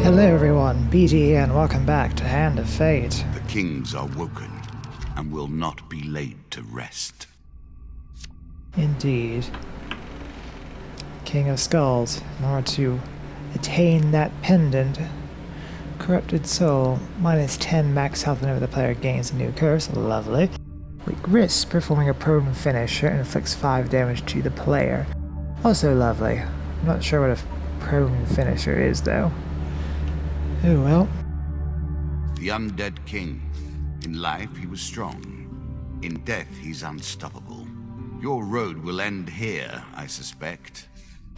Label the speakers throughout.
Speaker 1: Hello everyone, BD and welcome back to Hand of Fate.
Speaker 2: The kings are woken and will not be laid to rest.
Speaker 1: Indeed. King of Skulls, in order to attain that pendant, Corrupted Soul, -10 max health whenever the player gains a new curse, lovely. Weak Wrist, performing a prone finisher, inflicts 5 damage to the player, also lovely. I'm not sure what a prone finisher is though. Oh well.
Speaker 2: The undead king. In life he was strong. In death he's unstoppable. Your road will end here, I suspect.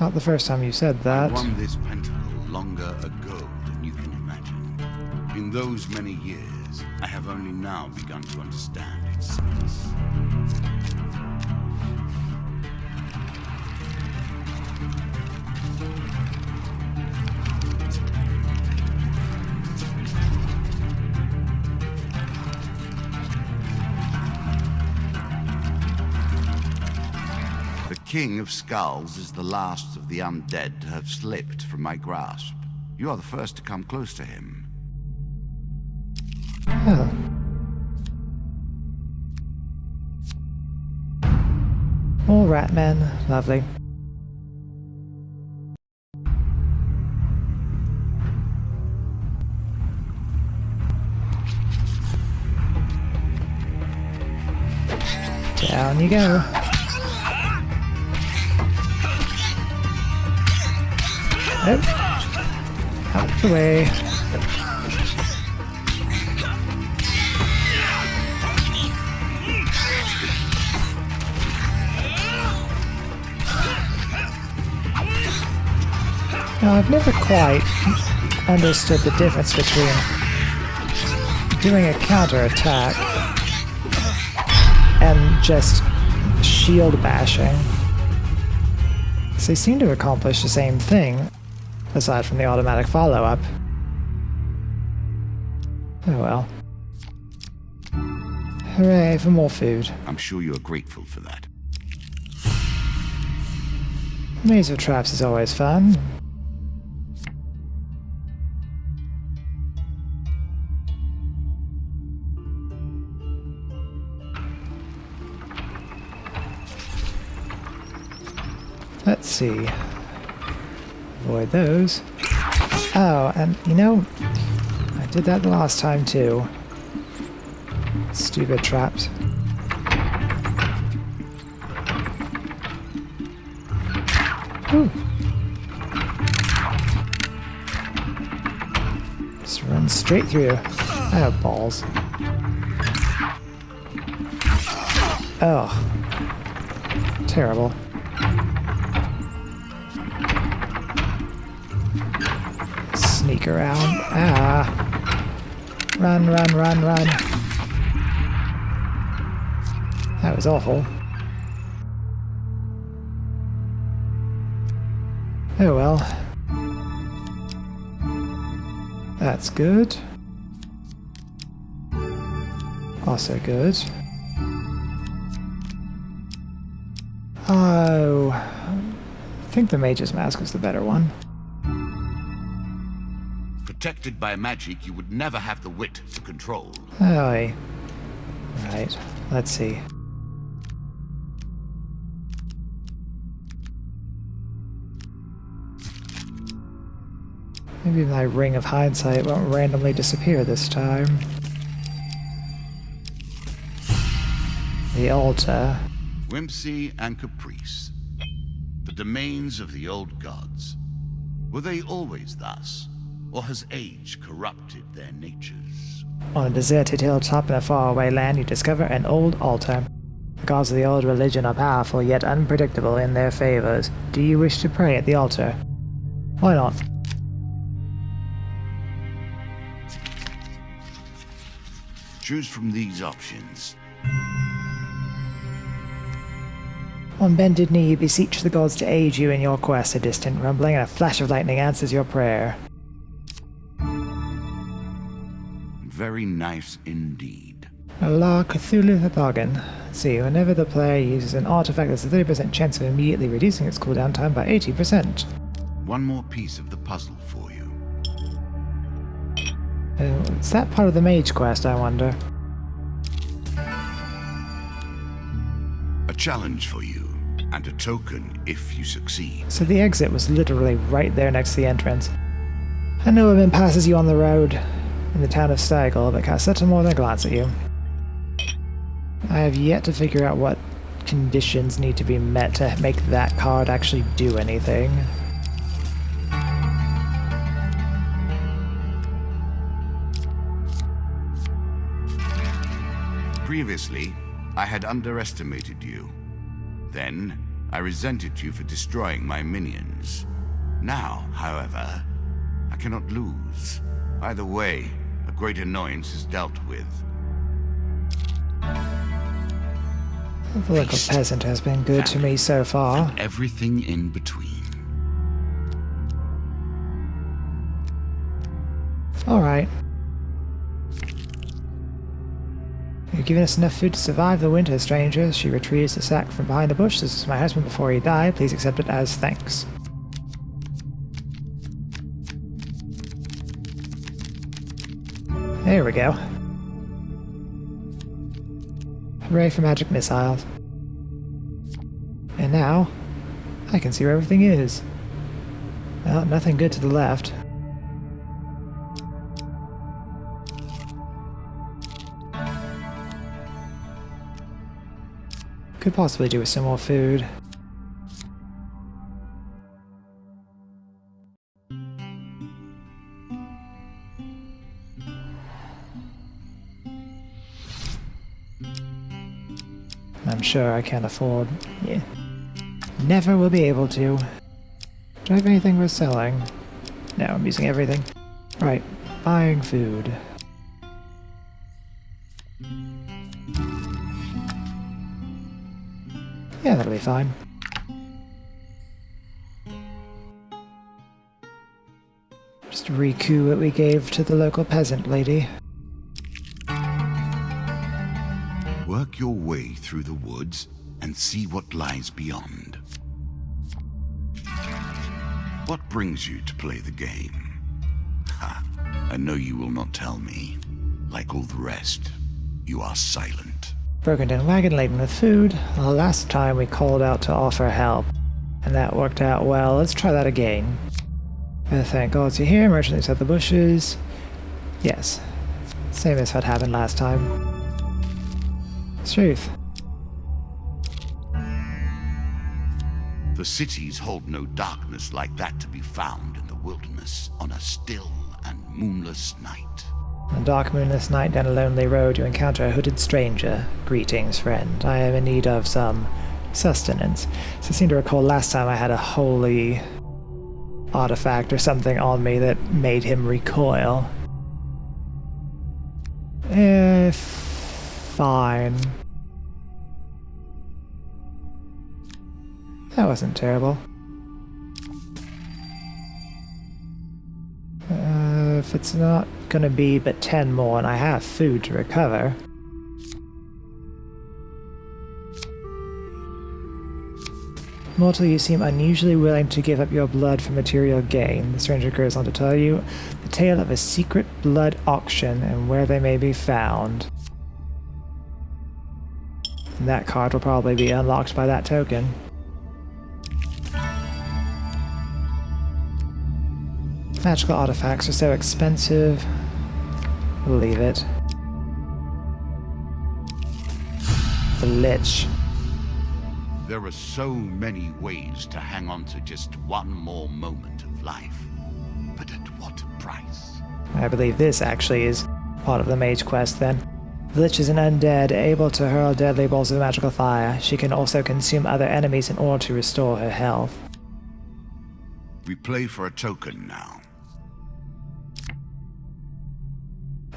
Speaker 1: Not the first time you said that.
Speaker 2: I won this pentacle longer ago than you can imagine. In those many years, I have only now begun to understand its secrets. The King of Skulls is the last of the undead to have slipped from my grasp. You are the first to come close to him.
Speaker 1: Oh. More Ratmen, lovely. Down you go. Nope. Out the way. Now, I've never quite understood the difference between doing a counterattack and just shield bashing. They seem to accomplish the same thing, aside from the automatic follow-up. Oh well. Hooray for more food.
Speaker 2: I'm sure you're grateful for that.
Speaker 1: Mazer traps is always fun. Let's see. Avoid those. Oh, and you know, I did that the last time too. Stupid traps. Ooh. Just run straight through. I have balls. Oh. Terrible. Sneak around. Ah. Run, run, run, run. That was awful. Oh well. That's good. Also good. Oh. I think the Mage's Mask is the better one.
Speaker 2: Protected by magic you would never have the wit to control.
Speaker 1: Oh, right. Let's see. Maybe my Ring of Hindsight won't randomly disappear this time. The altar.
Speaker 2: Whimsy and caprice. The domains of the old gods. Were they always thus? Or has age corrupted their natures?
Speaker 1: On a deserted hilltop in a faraway land, you discover an old altar. The gods of the old religion are powerful, yet unpredictable in their favors. Do you wish to pray at the altar? Why not?
Speaker 2: Choose from these options.
Speaker 1: On bended knee, you beseech the gods to aid you in your quest. A distant rumbling and a flash of lightning answers your prayer.
Speaker 2: Very nice indeed.
Speaker 1: La Cthulhu Thagogan. See, whenever the player uses an artifact, there's a 30% chance of immediately reducing its cooldown time by 80%.
Speaker 2: One more piece of the puzzle for you.
Speaker 1: Is that part of the mage quest, I wonder?
Speaker 2: A challenge for you, and a token if you succeed.
Speaker 1: So the exit was literally right there next to the entrance. I know I've been passes you on the road in the town of Steigle, but cast such a more than a glance at you. I have yet to figure out what conditions need to be met to make that card actually do anything.
Speaker 2: Previously, I had underestimated you. Then, I resented you for destroying my minions. Now, however, I cannot lose. Either way, a great annoyance is dealt with.
Speaker 1: The local peasant has been good to me so far.
Speaker 2: And everything in between.
Speaker 1: Alright. You've given us enough food to survive the winter, stranger. She retrieves the sack from behind the bush. This is my husband before he died. Please accept it as thanks. There we go. Hooray for magic missiles. And now, I can see where everything is. Well, nothing good to the left. Could possibly do with some more food. I'm sure I can't afford. Yeah. Never will be able to. Do I have anything worth selling? No, I'm using everything. Right, buying food. Yeah, that'll be fine. Just recoup what we gave to the local peasant lady.
Speaker 2: Work your way through the woods and see what lies beyond. What brings you to play the game? Ha! I know you will not tell me. Like all the rest, you are silent.
Speaker 1: Broken down wagon laden with food. Well, last time we called out to offer help, and that worked out well. Let's try that again. Thank God you're here. Merchant leaves out the bushes. Yes. Same as what happened last time. It's truth.
Speaker 2: The cities hold no darkness like that to be found in the wilderness on a still and moonless night.
Speaker 1: On a dark moonless night down a lonely road, you encounter a hooded stranger. Greetings, friend. I am in need of some sustenance. So I seem to recall last time I had a holy artifact or something on me that made him recoil. Fine. That wasn't terrible. If it's not gonna be but 10 more and I have food to recover. Mortal, you seem unusually willing to give up your blood for material gain. The stranger goes on to tell you the tale of a secret blood auction and where they may be found. And that card will probably be unlocked by that token. Magical artifacts are so expensive. We'll leave it. The Lich.
Speaker 2: There are so many ways to hang on to just one more moment of life. But at what price?
Speaker 1: I believe this actually is part of the mage quest then. The Lich is an undead, able to hurl deadly bolts of magical fire. She can also consume other enemies in order to restore her health.
Speaker 2: We play for a token now.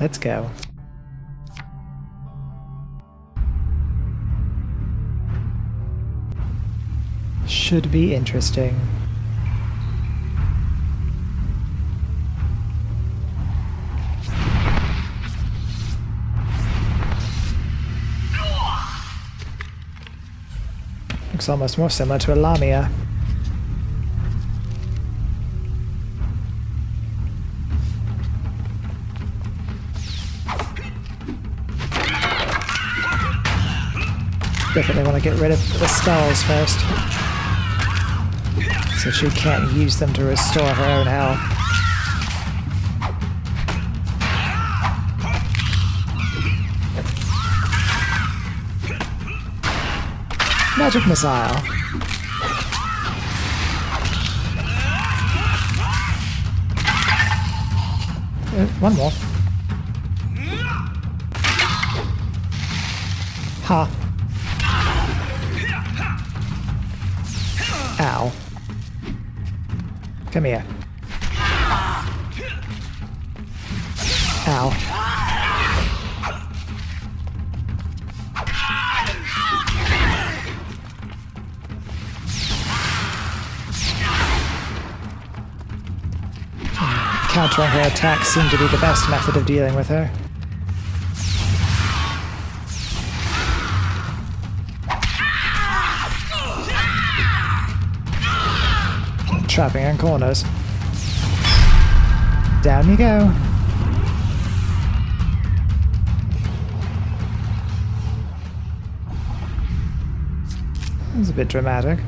Speaker 1: Let's go. Should be interesting. Looks almost more similar to a Lamia. Definitely want to get rid of the skulls first, so she can't use them to restore her own health. Magic missile. One more. Ha. Ow. Come here. Ow. Countering her attacks seemed to be the best method of dealing with her. Trapping her in corners. Down you go. That was a bit dramatic.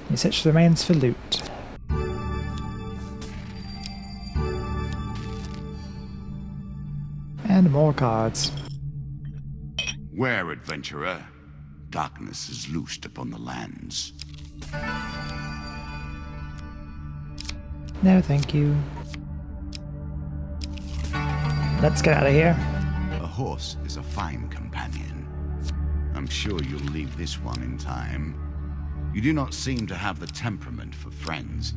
Speaker 1: You search the remains for loot. And more cards.
Speaker 2: Where, adventurer? Darkness is loosed upon the lands.
Speaker 1: No, thank you. Let's get out of here.
Speaker 2: A horse is a fine companion. I'm sure you'll leave this one in time. You do not seem to have the temperament for friends,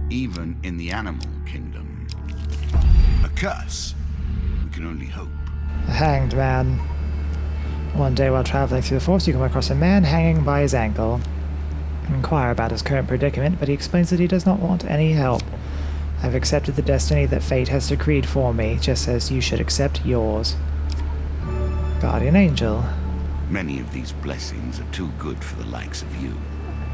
Speaker 2: even in the animal kingdom. A curse? We can only hope.
Speaker 1: A hanged man. One day while traveling through the forest, you come across a man hanging by his ankle. You inquire about his current predicament, but he explains that he does not want any help. I've accepted the destiny that fate has decreed for me, just as you should accept yours. Guardian Angel.
Speaker 2: Many of these blessings are too good for the likes of you.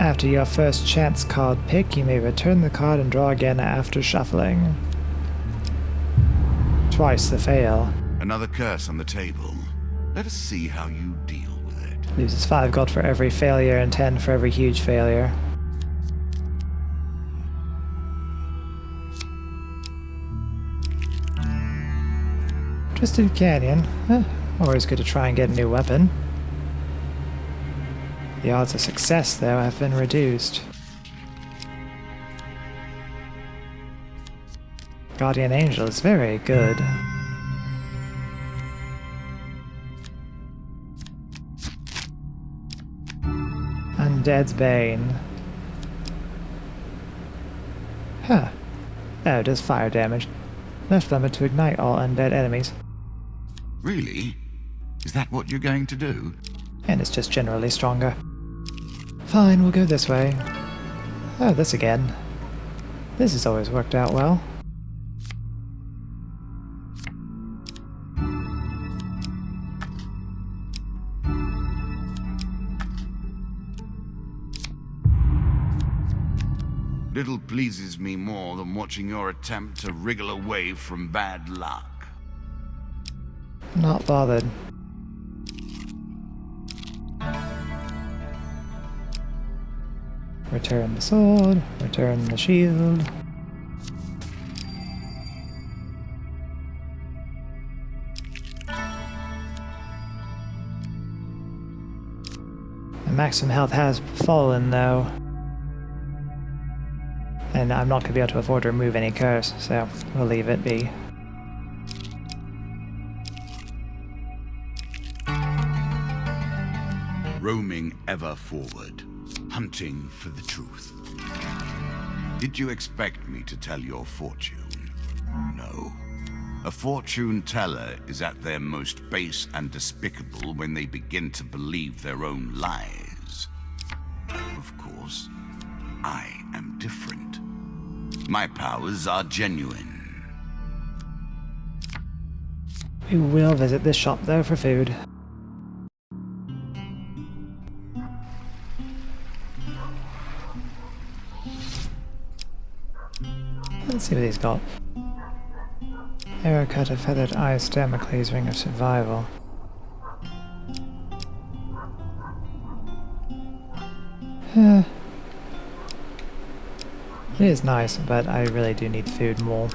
Speaker 1: After your first chance card pick, you may return the card and draw again after shuffling. Twice the fail.
Speaker 2: Another curse on the table. Let us see how you deal with it.
Speaker 1: Loses 5 gold for every failure and 10 for every huge failure. Twisted Canyon. Always good to try and get a new weapon. The odds of success, though, have been reduced. Guardian Angel is very good. Undead's Bane. Huh. Oh, it does fire damage. Left limit to ignite all undead enemies.
Speaker 2: Really? Is that what you're going to do?
Speaker 1: And it's just generally stronger. Fine, we'll go this way. Oh, this again. This has always worked out well.
Speaker 2: Little pleases me more than watching your attempt to wriggle away from bad luck.
Speaker 1: Not bothered. Return the sword, return the shield. The maximum health has fallen though. And I'm not going to be able to afford to remove any curse, so we'll leave it be.
Speaker 2: Roaming ever forward, hunting for the truth. Did you expect me to tell your fortune? No. A fortune teller is at their most base and despicable when they begin to believe their own lies. Of course, I am different. My powers are genuine.
Speaker 1: We will visit this shop though for food. Let's see what he's got. Arrow cut a feathered ice Damocles ring of survival. It is nice, but I really do need food more.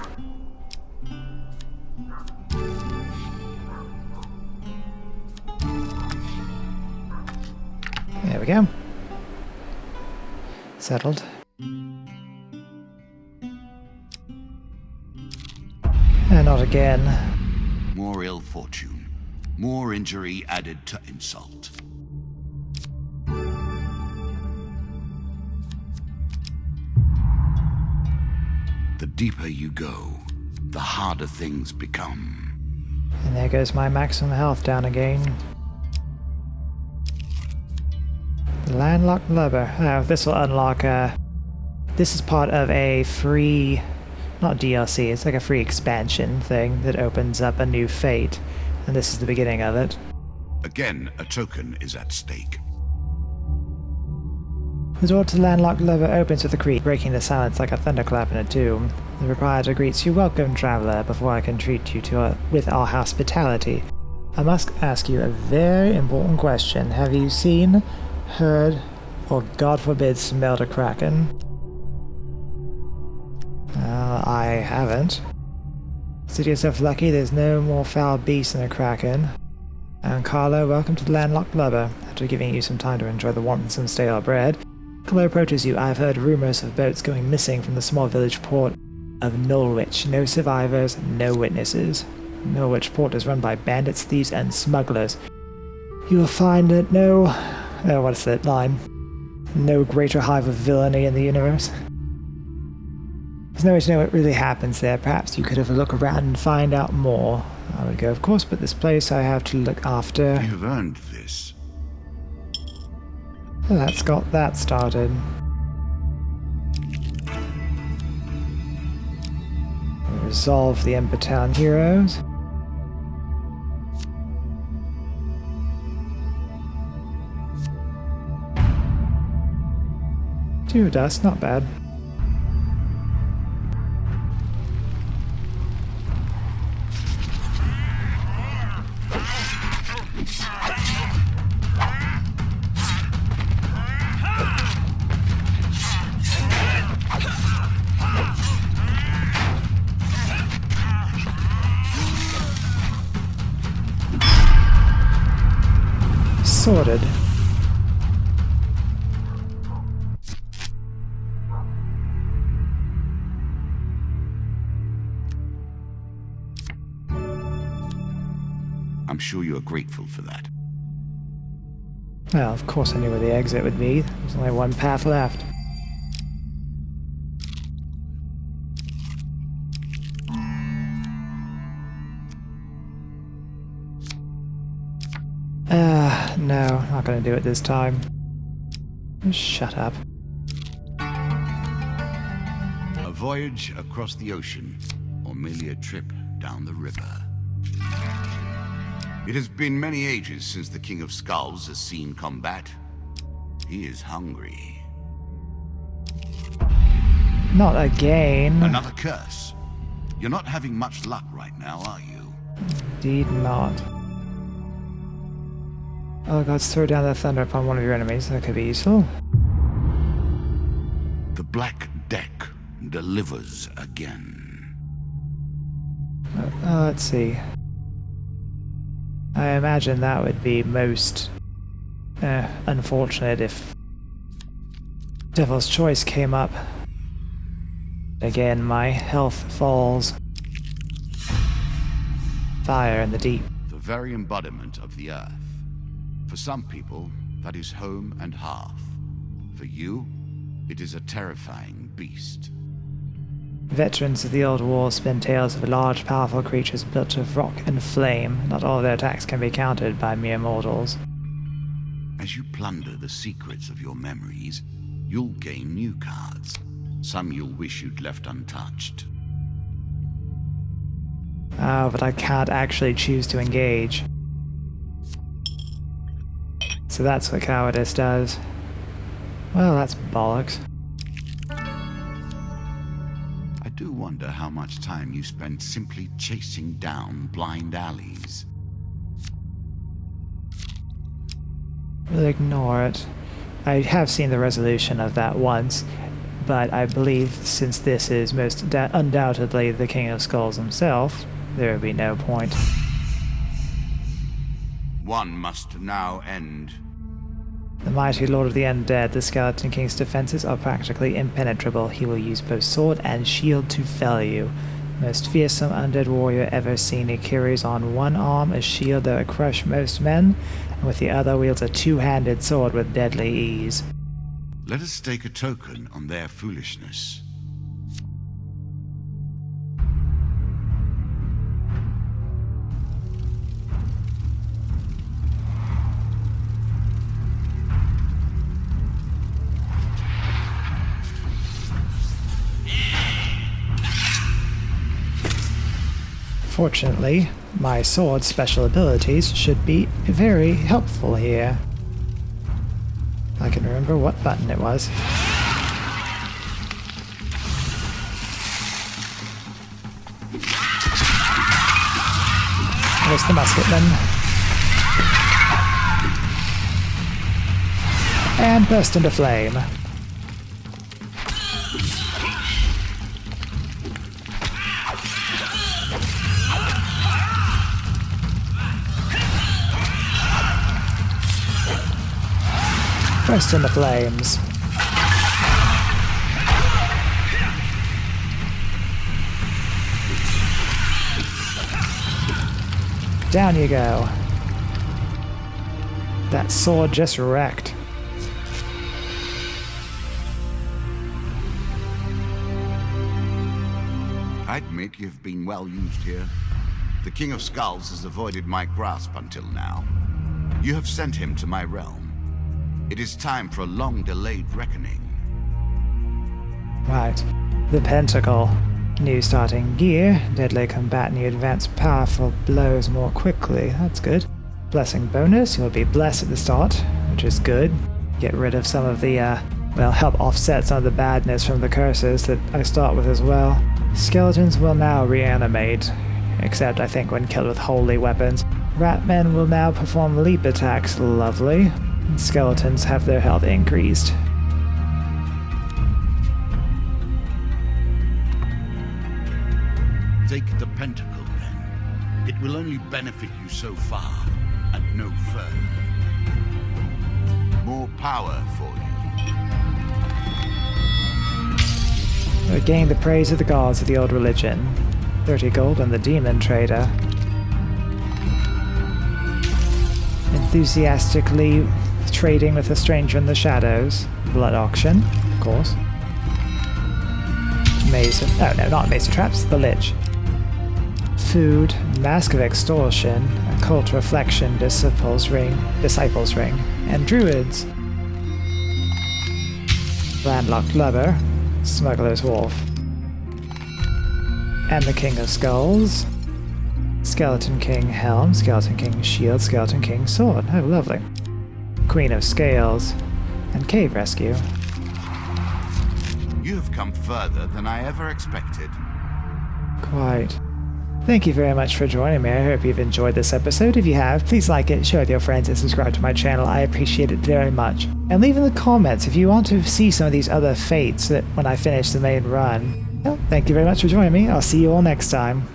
Speaker 1: There we go. Settled. And not again.
Speaker 2: More ill fortune. More injury added to insult. The deeper you go, the harder things become.
Speaker 1: And there goes my maximum health down again. The landlocked lubber. Oh, this will unlock this is part of a free, not DLC, it's like a free expansion thing that opens up a new fate. And this is the beginning of it.
Speaker 2: Again, a token is at stake.
Speaker 1: The door to the landlocked lubber opens with a creak, breaking the silence like a thunderclap in a tomb. The proprietor greets you, "Welcome, traveler," before I can treat you with our hospitality. I must ask you a very important question. Have you seen, heard, or God forbid smelled a kraken? I haven't. Consider yourself lucky there's no more foul beasts than a kraken. And Carlo, welcome to the landlocked lubber. After giving you some time to enjoy the warmth and some stale bread, Carlo approaches you. I've heard rumors of boats going missing from the small village port of Norwich. No survivors, no witnesses. Norwich port is run by bandits, thieves, and smugglers. You will find that what's that line? No greater hive of villainy in the universe. There's no way to know what really happens there. Perhaps you could have a look around and find out more. I would go, of course, but this place I have to look after.
Speaker 2: You've earned this.
Speaker 1: Well, that's got that started. Resolve the Embertown heroes. Two dust, not bad. Sorted.
Speaker 2: I'm sure you are grateful for that.
Speaker 1: Well, of course I knew where the exit would be. There's only one path left. No, not gonna do it this time. Shut up.
Speaker 2: A voyage across the ocean, or merely a trip down the river. It has been many ages since the King of Skulls has seen combat. He is hungry.
Speaker 1: Not again.
Speaker 2: Another curse. You're not having much luck right now, are you?
Speaker 1: Indeed not. Oh gods, throw down the thunder upon one of your enemies. That could be useful.
Speaker 2: The Black Deck delivers again.
Speaker 1: Let's see. I imagine that would be most unfortunate if Devil's Choice came up. Again, my health falls. Fire in the deep.
Speaker 2: The very embodiment of the earth. For some people, that is home and hearth. For you, it is a terrifying beast.
Speaker 1: Veterans of the old war spin tales of large, powerful creatures built of rock and flame. Not all their attacks can be countered by mere mortals.
Speaker 2: As you plunder the secrets of your memories, you'll gain new cards. Some you'll wish you'd left untouched.
Speaker 1: Oh, but I can't actually choose to engage. So that's what cowardice does. Well, that's bollocks.
Speaker 2: I do wonder wonder how much time you spend simply chasing down blind alleys.
Speaker 1: We'll ignore it. I have seen the resolution of that once, but I believe since this is most undoubtedly the King of Skulls himself, there would be no point.
Speaker 2: One must now end.
Speaker 1: The mighty Lord of the Undead, the Skeleton King's defenses are practically impenetrable. He will use both sword and shield to fell you. Most fearsome undead warrior ever seen. He carries on one arm a shield that would crush most men, and with the other wields a two-handed sword with deadly ease.
Speaker 2: Let us stake a token on their foolishness.
Speaker 1: Fortunately, my sword's special abilities should be very helpful here. I can remember what button it was. There's the musketman. And burst into flame. Burst into flames. Down you go. That sword just wrecked.
Speaker 2: I admit you've been well used here. The King of Skulls has avoided my grasp until now. You have sent him to my realm. It is time for a long-delayed reckoning.
Speaker 1: Right. The Pentacle. New starting gear. Deadly combat and you advance powerful blows more quickly. That's good. Blessing bonus. You'll be blessed at the start, which is good. Get rid of some of the, help offset some of the badness from the curses that I start with as well. Skeletons will now reanimate, except I think when killed with holy weapons. Ratmen will now perform leap attacks. Lovely. Skeletons have their health increased.
Speaker 2: Take the Pentacle, then. It will only benefit you so far, and no further. More power for you.
Speaker 1: Gain the praise of the gods of the old religion. 30 gold on the demon trader. Enthusiastically trading with a stranger in the shadows. Blood auction, of course. Mason. Oh no, not Mason Traps, the Lich. Food, Mask of Extortion, Occult Reflection, Disciples Ring, and Druids. Landlocked Lover, Smuggler's Wolf. And the King of Skulls. Skeleton King Helm, Skeleton King Shield, Skeleton King Sword. Oh, lovely. Queen of Scales, and Cave Rescue.
Speaker 2: You have come further than I ever expected.
Speaker 1: Quite. Thank you very much for joining me. I hope you've enjoyed this episode. If you have, please like it, share with your friends, and subscribe to my channel. I appreciate it very much. And leave in the comments if you want to see some of these other fates that when I finish the main run. Well, thank you very much for joining me. I'll see you all next time.